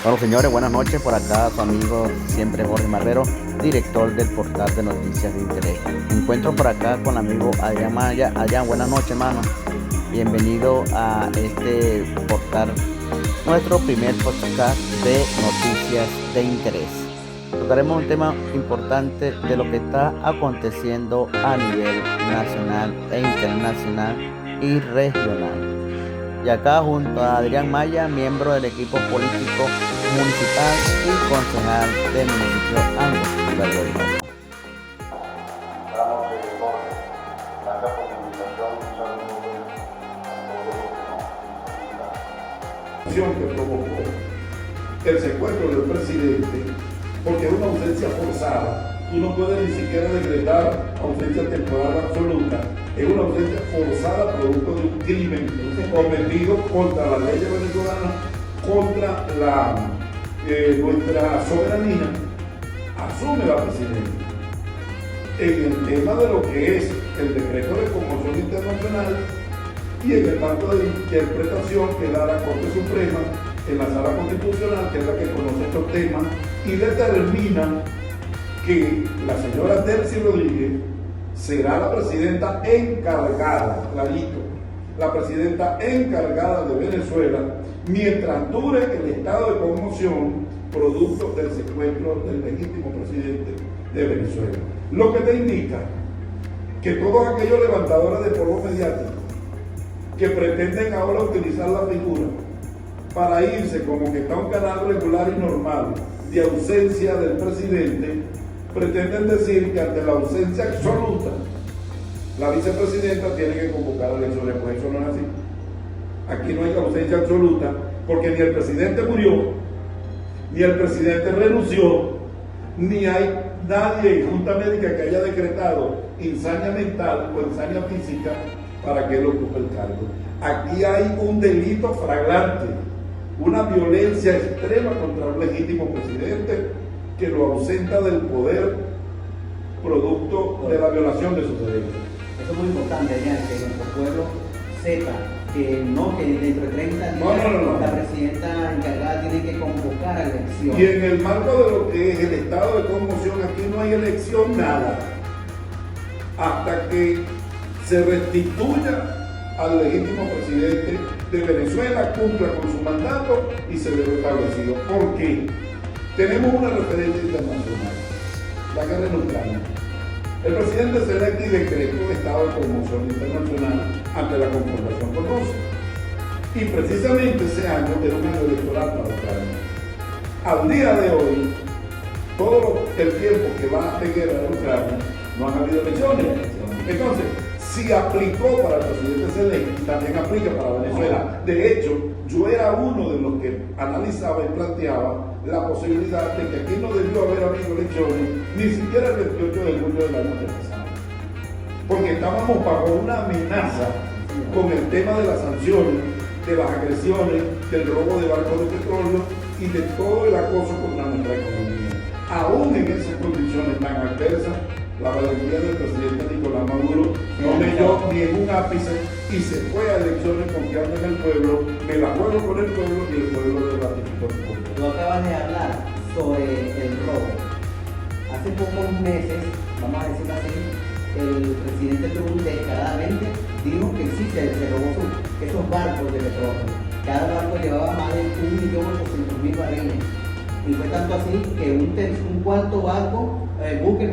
Bueno, señores, buenas noches. Por acá su amigo siempre Jorge Marrero, director del portal de noticias de interés. Me encuentro por acá con el amigo Adrián Maya. Adrián, buenas noches, hermano. Bienvenido a este portal, nuestro primer podcast de noticias de interés. Tocaremos un tema importante de lo que está aconteciendo a nivel nacional e internacional y regional. Y acá junto a Adrián Maya, miembro del equipo político municipal y concejal del municipio Angostura de Orihuela. Gracias por la invitación, un saludo a todos. Que provocó el secuestro del presidente, porque es una ausencia forzada. Tú no puedes ni siquiera decretar ausencia temporal absoluta. Es una ausencia forzada producto de un crimen cometido contra la ley venezolana, contra nuestra soberanía. Asume la presidencia. En el tema de lo que es el decreto de conmoción internacional y en el marco de interpretación que da la Corte Suprema en la Sala Constitucional, que es la que conoce estos temas, y determina que la señora Delcy Rodríguez será la presidenta encargada, clarito, la presidenta encargada de Venezuela mientras dure el estado de conmoción producto del secuestro del legítimo presidente de Venezuela. Lo que te indica que todos aquellos levantadores de polvo mediático que pretenden ahora utilizar la figura para irse como que está un canal regular y normal de ausencia del presidente, pretenden decir que ante la ausencia absoluta, la vicepresidenta tiene que convocar elecciones. Pues eso no es así. Aquí no hay ausencia absoluta, porque ni el presidente murió, ni el presidente renunció, ni hay nadie en Junta Médica que haya decretado insania mental o insania física para que él ocupe el cargo. Aquí hay un delito flagrante, una violencia extrema contra un legítimo presidente que lo ausenta del poder producto de la violación de sus derechos. Eso es muy importante, Adrián, que nuestro pueblo sepa que dentro de 30 días la presidenta encargada tiene que convocar a elecciones. Y en el marco de lo que es el estado de conmoción, aquí no hay elección, nada, hasta que se restituya al legítimo presidente de Venezuela, cumpla con su mandato y se debe establecido. ¿Por qué? Tenemos una referencia internacional, la guerra en Ucrania. El presidente Zelensky decretó un estado de conmoción internacional ante la confrontación con Rusia. Y precisamente ese año era un año electoral para Ucrania. Al día de hoy, todo el tiempo que va de guerra en Ucrania, no han habido elecciones. Entonces, si aplicó para el presidente Zelensky, también aplica para Venezuela. De hecho, yo era uno de los que analizaba y planteaba la posibilidad de que aquí no debió haber habido elecciones, ni siquiera el 28 de julio del año pasado. Porque estábamos bajo una amenaza con el tema de las sanciones, de las agresiones, del robo de barcos de petróleo y de todo el acoso contra nuestra economía. Aún en esas condiciones tan adversas, la valentía del presidente Nicolás Maduro no leyó ni en un ápice y se fue a elecciones confiando en el pueblo, me la juego con el pueblo y el pueblo le ratificó su voto. Tú acabas de hablar sobre el robo. Hace pocos meses, vamos a decirlo así, el presidente Trump descaradamente dijo que sí se robó esos barcos de petróleo. Cada barco llevaba más de 1.800.000 barriles. Y fue tanto así que un cuarto buque,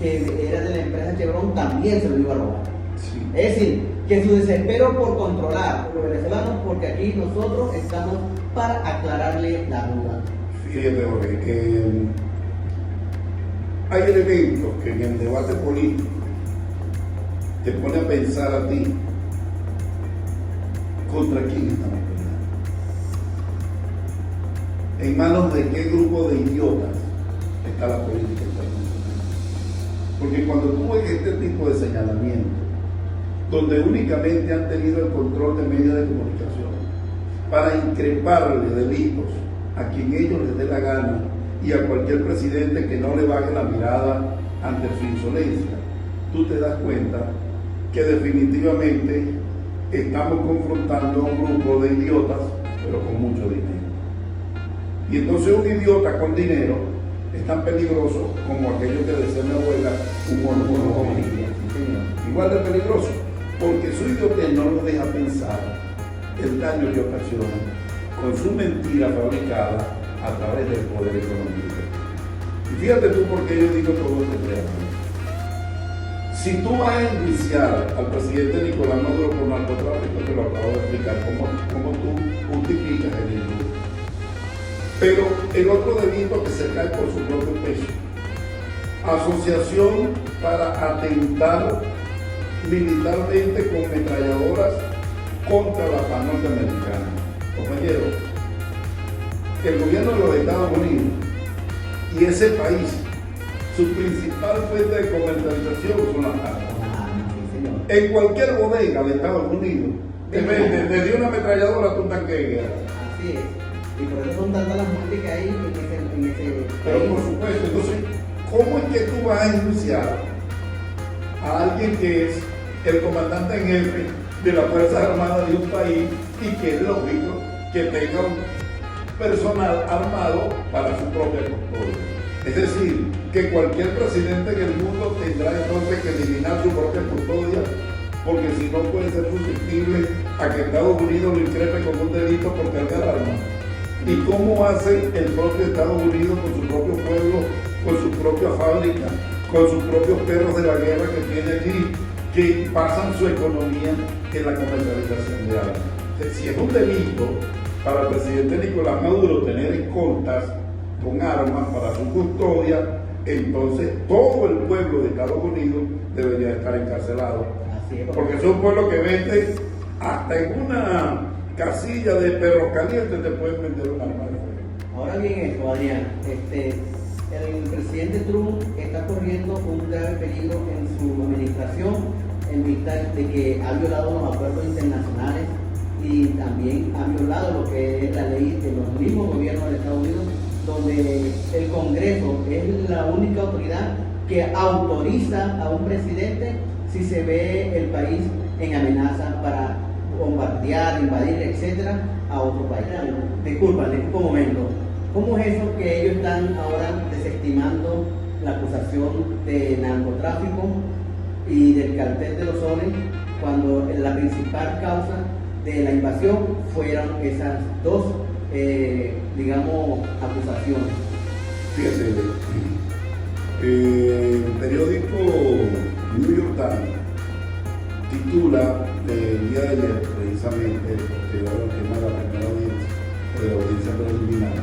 que era de la empresa Chevron, también se lo iba a robar. Sí. Es decir, que su desespero por controlar a los venezolanos, porque aquí nosotros estamos para aclararle la duda. Fíjate, Jorge, hay elementos que en el debate político te pone a pensar a ti contra quién estamos peleando. ¿En manos de qué grupo de idiotas está la política internacional? Porque cuando tú ves este tipo de señalamiento, donde únicamente han tenido el control de medios de comunicación para increparle delitos a quien ellos les dé la gana y a cualquier presidente que no le baje la mirada ante su insolencia, tú te das cuenta que definitivamente estamos confrontando a un grupo de idiotas, pero con mucho dinero. Y entonces un idiota con dinero es tan peligroso como aquello que decía mi abuela, un mono con familia. Igual de peligroso, porque su idiotez no lo deja pensar el daño que ocasiona con su mentira fabricada a través del poder económico. Y fíjate tú por qué yo digo todo este preámbulo. Si tú vas a enjuiciar al presidente Nicolás Maduro por narcotráfico, te lo acabo de explicar cómo tú justificas el delito. Pero el otro delito que se cae por su propio peso, asociación para atentar militarmente con metralladoras contra la paz norteamericana. Compañero, el gobierno de los Estados Unidos y ese país, su principal fuente de comercialización son las armas. En cualquier bodega de Estados Unidos te venden desde una ametralladora hasta un tanque de guerra. Así es. Y por eso son tantas las muertes que hay en ese Pero país. por supuesto, entonces, ¿cómo es que tú vas a enjuiciar a alguien que es el comandante en jefe de las Fuerzas Armadas de un país y que es lógico que tenga un personal armado para su propia custodia? Es decir, que cualquier presidente en el mundo tendrá entonces que eliminar su propia custodia, porque si no puede ser susceptible a que Estados Unidos lo increpe con un delito por cargar armas. ¿Y cómo hace el propio Estados Unidos con su propio pueblo, con su propia fábrica, con sus propios perros de la guerra que tiene allí, que basan su economía en la comercialización de armas? Si es un delito para el presidente Nicolás Maduro tener escoltas con armas para su custodia, entonces todo el pueblo de Estados Unidos debería estar encarcelado. Así es, porque es un pueblo que vende hasta en una casilla de perros calientes te pueden vender un arma de fuego. Ahora bien esto, Adrián, el presidente Trump está corriendo un grave peligro en su administración en vista de que ha violado los acuerdos internacionales y también ha violado lo que es la ley de los mismos gobiernos de Estados Unidos, donde el Congreso es la única autoridad que autoriza a un presidente si se ve el país en amenaza para bombardear, invadir, etcétera, a otro país. Disculpa un momento. ¿Cómo es eso que ellos están ahora desestimando la acusación de narcotráfico y del cartel de los soles cuando la principal causa de la invasión fueron esas dos, acusaciones? Fíjate, el periódico New York Times titula el día de ayer, precisamente, posterior al tema de la primera audiencia, o de la audiencia preliminar,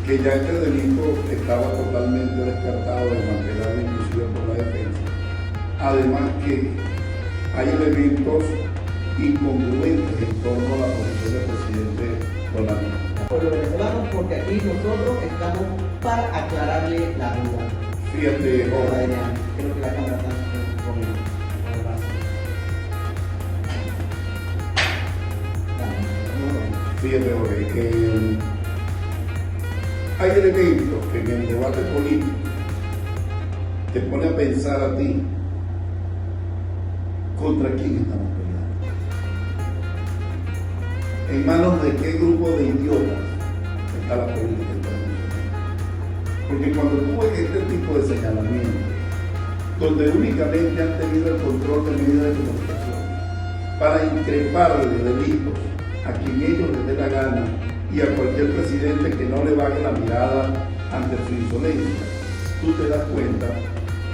que ya este delito estaba totalmente descartado, desmantelado inclusive por la defensa. Además que hay elementos incongruentes en torno a la posición del presidente Donald Trump. Por los venezolanos, porque aquí nosotros estamos para aclararle la duda. Fíjate, Jorge, Creo que la cámara está con el brazo. fíjate, Jorge, que hay elementos que en el debate político te pone a pensar a ti contra quién estamos peleando. ¿En manos de qué grupo de idiotas está la política internacional? Porque cuando tú ves este tipo de señalamientos, donde únicamente han tenido el control de medios de comunicación para increparle delitos a quien ellos les dé la gana y a cualquier presidente que no le baje la mirada ante su insolencia, tú te das cuenta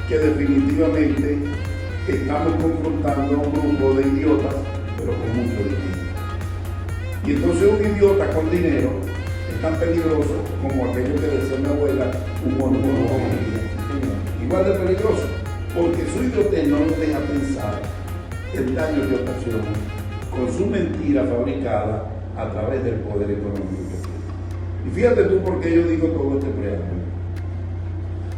que definitivamente estamos confrontando a un grupo de idiotas, pero con mucho dinero. Y entonces un idiota con dinero es tan peligroso como aquello que decía mi abuela, un mono con familia. Igual de peligroso, porque su idiotez no nos deja pensar el daño que ocasiona con su mentira fabricada a través del poder económico. Y fíjate tú por qué yo digo todo este preámbulo.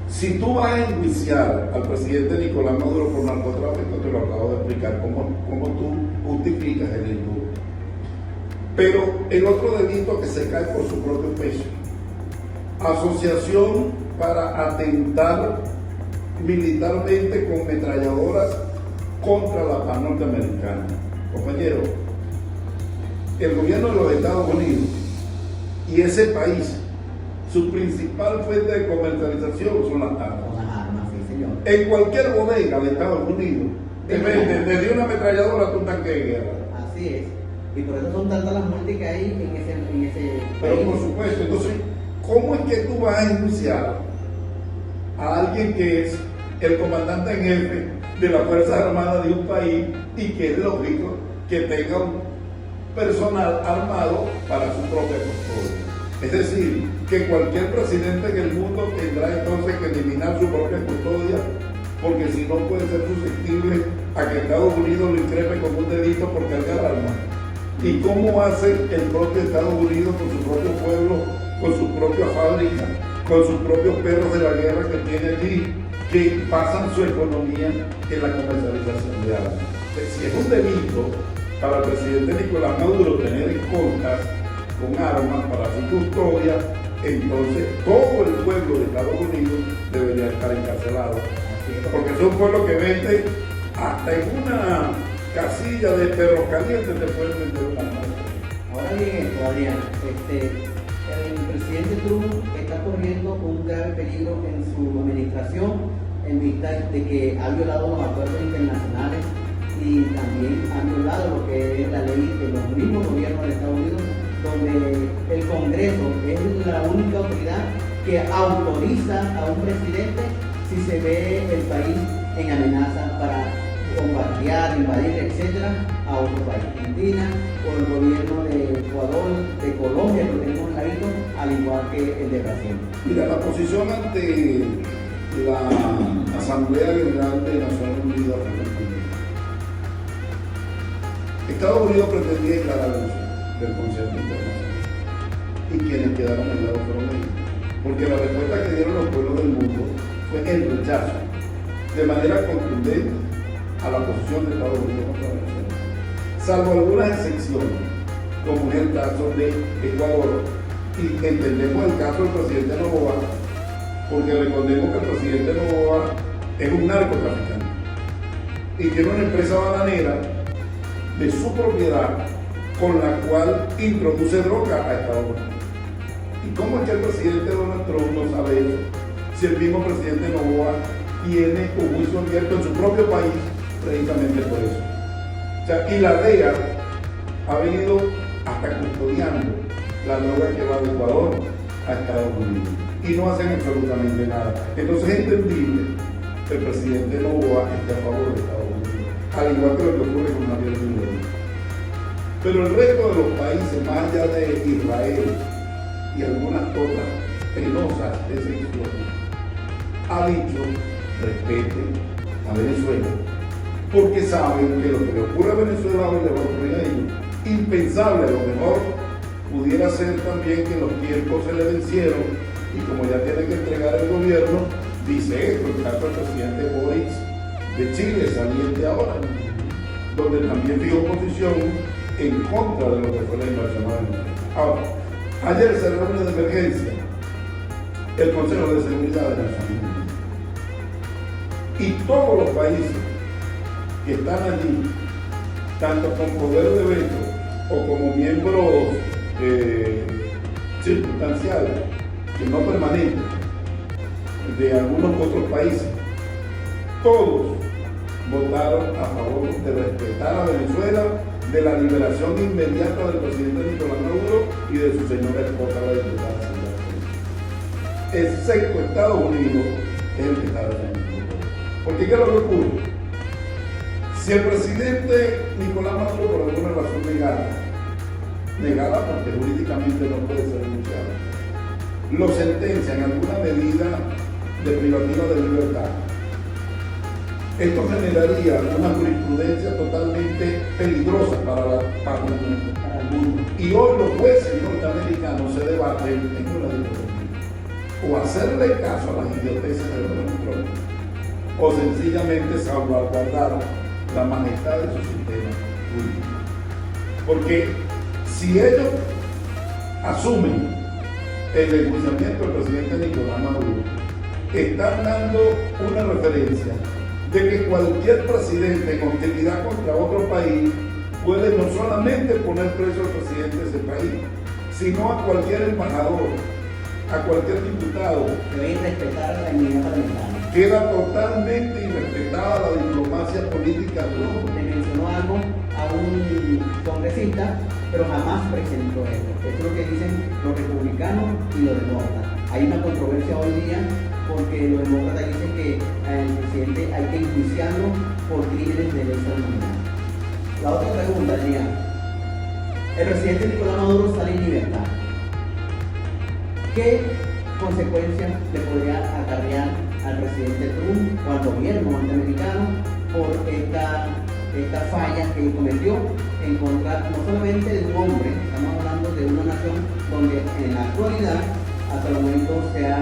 Si tú vas a enjuiciar al presidente Nicolás Maduro por narcotráfico, te lo acabo de explicar cómo tú justificas el indulto. Pero el otro delito que se cae por su propio peso, asociación para atentar militarmente con metralladoras contra la paz norteamericana. Compañero, el gobierno de los Estados Unidos y ese país, su principal fuente de comercialización son las armas. Con las armas, sí, señor. En cualquier bodega de Estados Unidos, te venden desde una ametralladora hasta un tanque de guerra. Así es. Y por eso son tantas las muertes que hay en ese Pero país. por supuesto, entonces, ¿cómo es que tú vas a enjuiciar a alguien que es el comandante en jefe de las Fuerzas Armadas de un país y que es lógico que tenga un personal armado para su propia custodia? Es decir, que cualquier presidente en el mundo tendrá entonces que eliminar su propia custodia, porque si no puede ser susceptible a que Estados Unidos lo increpe con un delito por cargar armas. ¿Y cómo hace el propio Estados Unidos con su propio pueblo, con su propia fábrica, con sus propios perros de la guerra que tiene allí, que basan su economía en la comercialización de armas? Si es un delito para el presidente Nicolás Maduro tener escoltas con armas para su custodia, entonces todo el pueblo de Estados Unidos debería estar encarcelado. Porque es un pueblo que vende hasta en una casilla de perros calientes te pueden vender una arma. Ahora bien, Adrián, el presidente Trump está corriendo un grave peligro en su administración en vista de que ha violado los acuerdos internacionales y también ha violado lo que es la ley de los mismos gobiernos de Estados Unidos, donde el Congreso es la única autoridad que autoriza a un presidente si se ve el país en amenaza para bombardear, invadir, etcétera, a otro país, Argentina, o el gobierno de Ecuador, de Colombia, que tenemos al ladito, al igual que el de Brasil. Mira, la posición ante la Asamblea General de Naciones Unidas Estados Unidos pretendía declarar el uso del concierto internacional y quienes quedaron al lado fueron ellos, porque la respuesta que dieron los pueblos del mundo fue el rechazo de manera contundente a la posición de Estados Unidos contra Venezuela, salvo algunas excepciones, como es el caso de Ecuador, y entendemos el caso del presidente Noboa, porque recordemos que el presidente Noboa es un narcotraficante y tiene una empresa bananera de su propiedad con la cual introduce droga a Estados Unidos. ¿Y cómo es que el presidente Donald Trump no sabe eso? Si el mismo presidente Noboa tiene un juicio abierto en su propio país precisamente por eso. O sea, y la DEA ha venido hasta custodiando la droga que va de Ecuador a Estados Unidos y no hacen absolutamente nada. Entonces es entendible que el presidente Noboa esté a favor de Estados Unidos, al igual que lo que ocurre con Javier Milei. Pero el resto de los países, más allá de Israel y algunas otras penosas excepciones, ha dicho respete a Venezuela, porque saben que lo que le ocurre a Venezuela hoy le va a ocurrir a ellos. Impensable, a lo mejor pudiera ser también que los tiempos se le vencieron y como ya tiene que entregar el gobierno, dice esto, el caso del presidente Boric de Chile, saliente ahora, donde también fijó posición en contra de lo que fue la invasión a Venezuela. Ahora, ayer se reunió de emergencia el Consejo de Seguridad de Naciones Unidas y todos los países que están allí, tanto con poder de veto o como miembros circunstanciales, que no permanentes, de algunos otros países, todos votaron a favor de respetar a Venezuela, de la liberación inmediata del presidente Nicolás Maduro y de su señora esposa, la diputada Silvia Pérez. Excepto Estados Unidos es el que está defendiendo. Porque ¿qué es lo que ocurre? Si el presidente Nicolás Maduro por alguna razón negada porque jurídicamente no puede ser denunciado, lo sentencia en alguna medida de privativa de libertad, esto generaría una jurisprudencia totalmente peligrosa para el mundo. Y hoy los jueces norteamericanos se debaten en una dicotomía: o hacerle caso a las idioteces de Donald Trump, o sencillamente salvaguardar la majestad de su sistema jurídico. Porque si ellos asumen el enjuiciamiento del presidente Nicolás Maduro, están dando una referencia de que cualquier presidente en hostilidad contra otro país puede no solamente poner preso al presidente de ese país, sino a cualquier embajador, a cualquier diputado. Deben respetar la inmunidad parlamentaria. Queda totalmente irrespetada la diplomacia política de Europa. Le mencionó algo a un congresista, pero jamás presentó esto. Esto es lo que dicen los republicanos y los demócratas. Hay una controversia hoy día porque los demócratas dicen que al presidente hay que enjuiciarlo por crímenes de lesa humanidad. La otra pregunta sería, el presidente Nicolás Maduro sale en libertad. ¿Qué consecuencias le podría acarrear al presidente Trump o al gobierno norteamericano por esta falla que cometió en contra no solamente de un hombre, estamos hablando de una nación donde en la actualidad hasta el momento se ha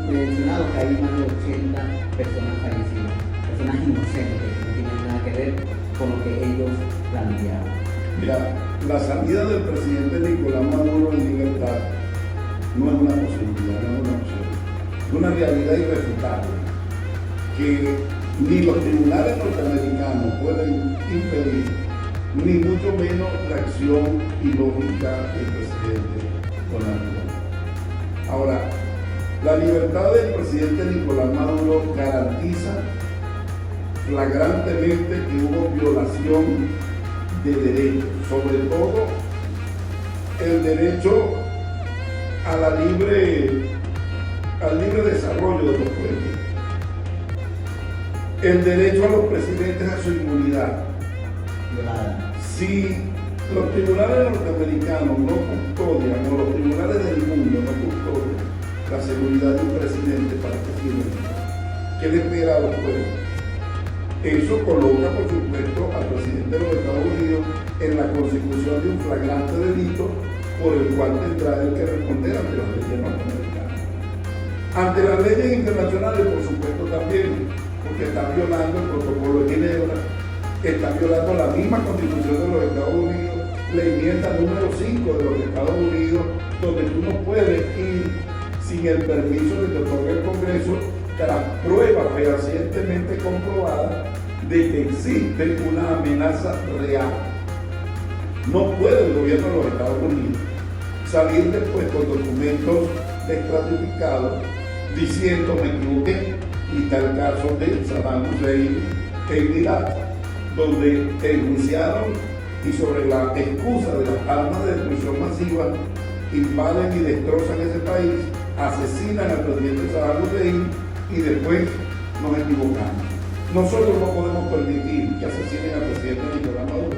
mencionado que hay más de 80 personas fallecidas, personas inocentes que no tienen nada que ver con lo que ellos planteaban? Mira, la salida del presidente Nicolás Maduro en libertad no es una posibilidad, no es una opción. Es una realidad irrefutable que ni los tribunales norteamericanos pueden impedir, ni mucho menos la acción ilógica del presidente Donald Trump. Ahora, la libertad del presidente Nicolás Maduro garantiza flagrantemente que hubo violación de derechos, sobre todo el derecho al libre desarrollo de los pueblos, el derecho a los presidentes a su inmunidad. Si los tribunales norteamericanos no custodian, o los tribunales del mundo no custodian la seguridad de un presidente para que sirva, ¿qué le espera a los pueblos? Eso coloca, por supuesto, al presidente de los Estados Unidos en la consecución de un flagrante delito por el cual tendrá él que responder ante las leyes norteamericanas. Ante las leyes internacionales, por supuesto, también, porque está violando el protocolo de Ginebra, está violando la misma Constitución de los Estados Unidos, la enmienda número 5 de los Estados Unidos, donde tú no puedes ir sin el permiso que te otorga el Congreso, tras pruebas fehacientemente comprobadas de que existe una amenaza real. No puede el gobierno de los Estados Unidos salir después con documentos desclasificados diciendo me equivoqué, y está el caso de Saddam Hussein en Irak, donde enjuiciaron y sobre la excusa de las armas de destrucción masiva invaden y destrozan ese país, asesinan al presidente Saddam Hussein y después nos equivocamos. Nosotros no podemos permitir que asesinen al presidente Nicolás Maduro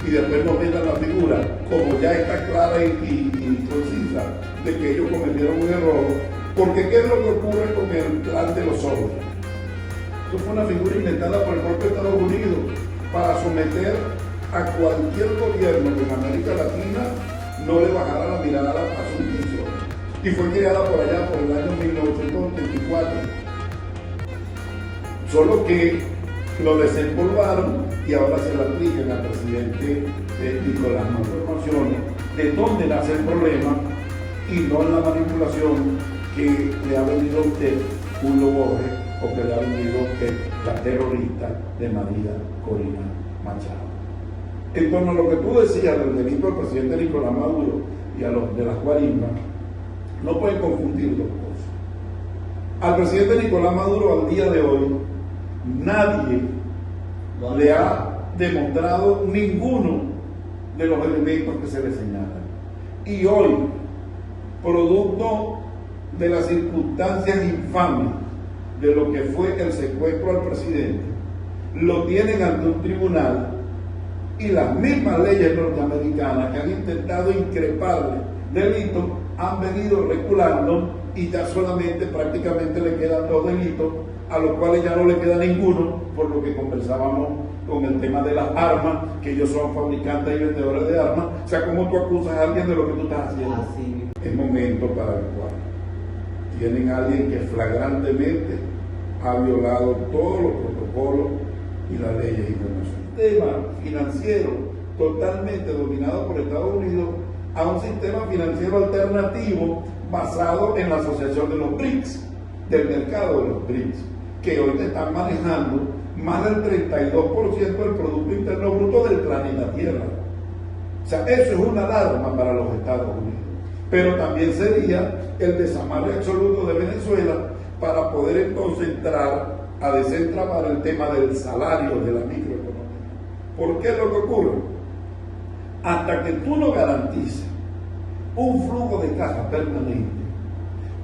y después nos vendan la figura, como ya está clara y concisa, de que ellos cometieron un error, porque ¿qué es lo que ocurre con el plan de los ojos? Eso fue una figura inventada por el propio Estados Unidos para someter a cualquier gobierno que en América Latina no le bajara la mirada a su intención. Y fue creada por allá por el año 1984. Solo que lo desempolvaron y ahora se lo aplican al presidente Nicolás Maduro. De dónde nace el problema y no en la manipulación que le ha venido a usted Julio Borges o que le ha venido a usted la terrorista de María Corina Machado. En torno a lo que tú decías del delito del presidente Nicolás Maduro y a los de las guarimbas, no pueden confundir dos cosas. Al presidente Nicolás Maduro al día de hoy, nadie le ha demostrado ninguno de los elementos que se le señalan. Y hoy, producto de las circunstancias infames de lo que fue el secuestro al presidente, lo tienen ante un tribunal y las mismas leyes norteamericanas que han intentado increparle delitos han venido reculando y ya solamente prácticamente le quedan 2 delitos, a los cuales ya no le queda ninguno, por lo que conversábamos con el tema de las armas, que ellos son fabricantes y vendedores de armas. O sea, ¿cómo tú acusas a alguien de lo que tú estás haciendo? Así. Es momento para actuar. Tienen a alguien que flagrantemente ha violado todos los protocolos y las leyes internacionales. Un sistema financiero totalmente dominado por Estados Unidos a un sistema financiero alternativo basado en la asociación de los BRICS, del mercado de los BRICS, que hoy te están manejando más del 32% del Producto Interno Bruto del planeta Tierra. O sea, eso es una alarma para los Estados Unidos. pero también sería el desamarre absoluto de Venezuela para poder entonces entrar a desentrabar el tema del salario de la microeconomía. ¿Por qué es lo que ocurre? Hasta que tú no garantices un flujo de caja permanente,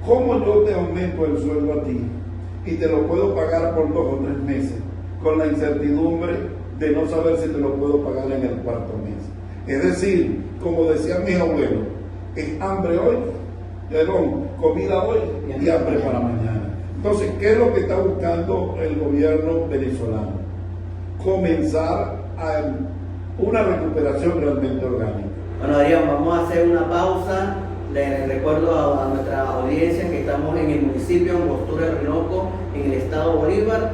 ¿cómo yo te aumento el sueldo a ti y te lo puedo pagar por 2 o 3 meses con la incertidumbre de no saber si te lo puedo pagar en el 4º mes? Es decir, como decían mis abuelos, es hambre hoy, comida hoy y hambre para mañana. Entonces, ¿qué es lo que está buscando el gobierno venezolano? Comenzar a una recuperación realmente orgánica. Bueno, Adrián, vamos a hacer una pausa. Les recuerdo a nuestra audiencia que estamos en el municipio de Angostura del Orinoco, en el estado Bolívar.